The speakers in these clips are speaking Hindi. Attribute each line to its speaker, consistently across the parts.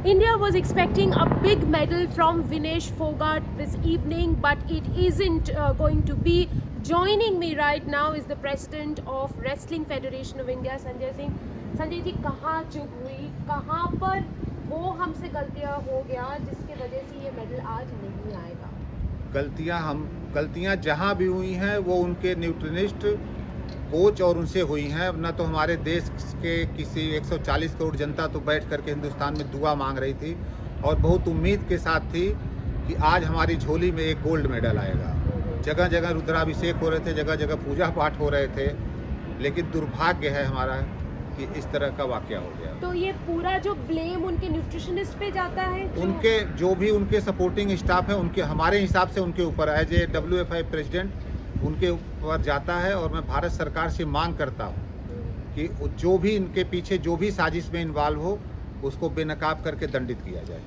Speaker 1: India was expecting a big medal from Vinesh Fogart this evening, but it isn't going to be. Joining me right now is the President of Wrestling Federation of India, Sanjay Singh. Sanjay ji, कहाँ चूक हुई, कहाँ पर वो हमसे गलतियाँ हो गया जिसके वजह से ये मेडल आज नहीं आएगा?
Speaker 2: गलतियाँ जहाँ भी हुई हैं वो उनके न्यूट्रिनिस्ट कोच और उनसे हुई हैं, न तो हमारे देश के किसी 140 करोड़ जनता तो बैठ करके हिंदुस्तान में दुआ मांग रही थी और बहुत उम्मीद के साथ थी कि आज हमारी झोली में एक गोल्ड मेडल आएगा। जगह जगह रुद्राभिषेक हो रहे थे, जगह जगह पूजा पाठ हो रहे थे, लेकिन दुर्भाग्य है हमारा कि इस तरह का वाकया हो गया।
Speaker 1: तो ये पूरा जो ब्लेम उनके न्यूट्रिशनिस्ट पे जाता है,
Speaker 2: उनके जो भी उनके सपोर्टिंग स्टाफ है उनके, हमारे हिसाब से उनके ऊपर एज ए WFI प्रेसिडेंट उनके ऊपर जाता है। और मैं भारत सरकार से मांग करता हूँ कि जो भी इनके पीछे जो भी साजिश में इन्वॉल्व हो उसको बेनकाब करके दंडित किया जाए।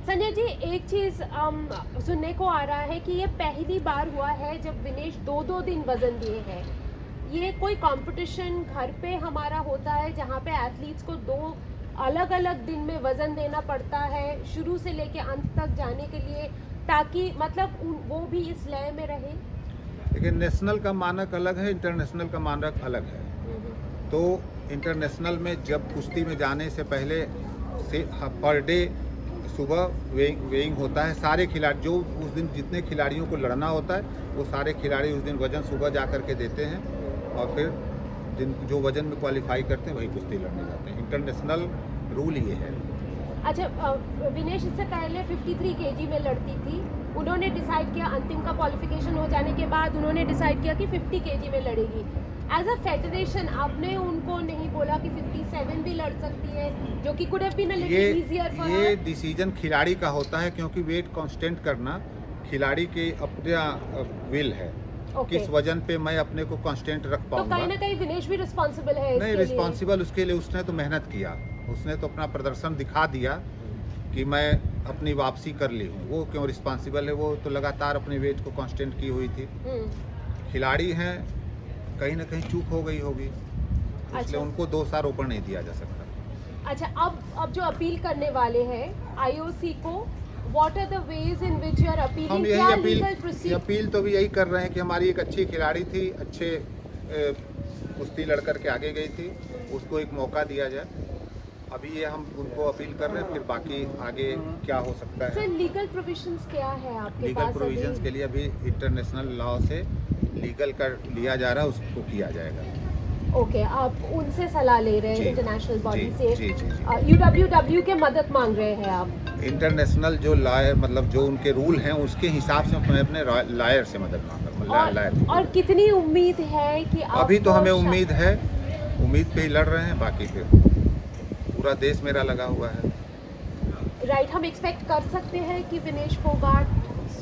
Speaker 1: संजय जी, एक चीज सुनने को आ रहा है कि ये पहली बार हुआ है जब विनेश 2-2 दिन वजन दिए हैं। ये कोई कंपटीशन घर पे हमारा होता है जहाँ पे एथलीट्स को 2 अलग अलग दिन में वजन देना पड़ता है शुरू से लेके अंत तक जाने के लिए, ताकि मतलब वो भी इस लय में रहे।
Speaker 2: लेकिन नेशनल का मानक अलग है, इंटरनेशनल का मानक अलग है। तो इंटरनेशनल में जब कुश्ती में जाने से पहले से पर डे सुबह वेइंग होता है। सारे खिलाड़ी जो उस दिन जितने खिलाड़ियों को लड़ना होता है वो सारे खिलाड़ी उस दिन वजन सुबह जा करके देते हैं और फिर जो वजन में क्वालिफाई करते हैं वही कुश्ती लड़ने जाते हैं। इंटरनेशनल रूल ये है।
Speaker 1: अच्छा, विनेश इससे पहले 53 kg में लड़ती थी। उन्होंने डिसाइड किया, अंतिम का क्वालिफिकेशन हो जाने के बाद उन्होंने डिसाइड किया कि 50 kg में लड़ेगी। एज अ फेडरेशन आपने उनको नहीं बोला कि 57 भी लड़ सकती है, जो कि could have been a little easier for her?
Speaker 2: ये डिसीजन खिलाड़ी का होता है, क्योंकि वेट कांस्टेंट करना खिलाड़ी के अपना विल है। किस वजन पे मैं अपने को कांस्टेंट रख पाऊंगा।
Speaker 1: तो कहीं ना कहीं विनेश भी रिस्पॉन्सिबल है?
Speaker 2: नहीं, रिस्पॉन्सिबल उसके लिए उसने तो मेहनत किया, उसने तो अपना प्रदर्शन दिखा दिया कि मैं अपनी वापसी कर ली हूँ। वो क्यों रिस्पॉन्सिबल है? वो तो लगातार अपने वेट को कांस्टेंट की हुई थी। खिलाड़ी हैं, कहीं ना कहीं चूक हो गई होगी, इसलिए उनको दोष आरोपण नहीं दिया जा सकता।
Speaker 1: अच्छा, अब जो अपील करने वाले हैं IOC को, what are the ways in which you are appealing?
Speaker 2: हम यही अपील तो भी यही कर रहे हैं कि हमारी एक अच्छी खिलाड़ी थी, अच्छे कुश्ती लड़कर के आगे गई थी, उसको एक मौका दिया जाए। अभी ये हम उनको अपील कर रहे हैं, फिर बाकी आगे क्या हो सकता है।
Speaker 1: सर, लीगल प्रोविजंस क्या है आपके
Speaker 2: लीगल
Speaker 1: पास?
Speaker 2: प्रोविजंस के लिए अभी इंटरनेशनल लॉ से लीगल कर लिया जा रहा है, उसको किया जाएगा।
Speaker 1: ओके, आप उनसे सलाह ले रहे हैं इंटरनेशनल बॉडी से?
Speaker 2: जी।
Speaker 1: UWW के मदद मांग रहे हैं आप?
Speaker 2: इंटरनेशनल जो लॉयर, मतलब जो उनके रूल हैं उसके हिसाब से मैं अपने लॉयर से मदद मांग रहा हूँ।
Speaker 1: और कितनी उम्मीद है कि
Speaker 2: अभी तो हमें उम्मीद है, उम्मीद पे ही लड़ रहे हैं, बाकी फिर पूरा देश मेरा लगा हुआ है।
Speaker 1: राइट, हम एक्सपेक्ट कर सकते हैं कि विनेश फोगाट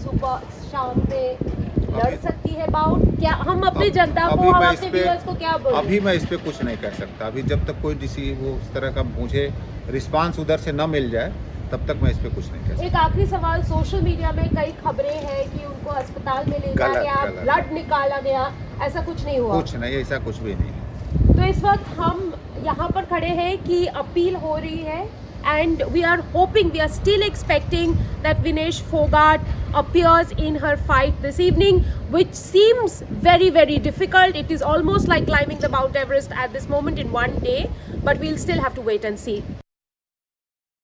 Speaker 1: सुबह शाम में लड़ सकती है बाउट? क्या हम अपनी जनता को, हम अपने व्यूअर्स को क्या बोलें?
Speaker 2: अभी मैं इस पे कुछ नहीं कह सकता। अभी जब तक कोई वो उस तरह का मुझे रिस्पांस उधर से न मिल जाए तब तक मैं इस पे कुछ नहीं कह सकता।
Speaker 1: एक आखिरी सवाल, सोशल मीडिया में कई खबरें हैं कि उनको अस्पताल में ले जाया गया, ब्लड निकाला गया, ऐसा कुछ नहीं हुआ?
Speaker 2: कुछ नहीं, ऐसा कुछ भी नहीं।
Speaker 1: तो इस वक्त हम यहाँ पर खड़े हैं कि अपील हो रही है, and we are hoping, we are still expecting that Vinesh Fogart appears in her fight this evening, which seems very, very difficult. It is almost like climbing the Mount Everest at this moment in one day, but we'll still have to wait and see.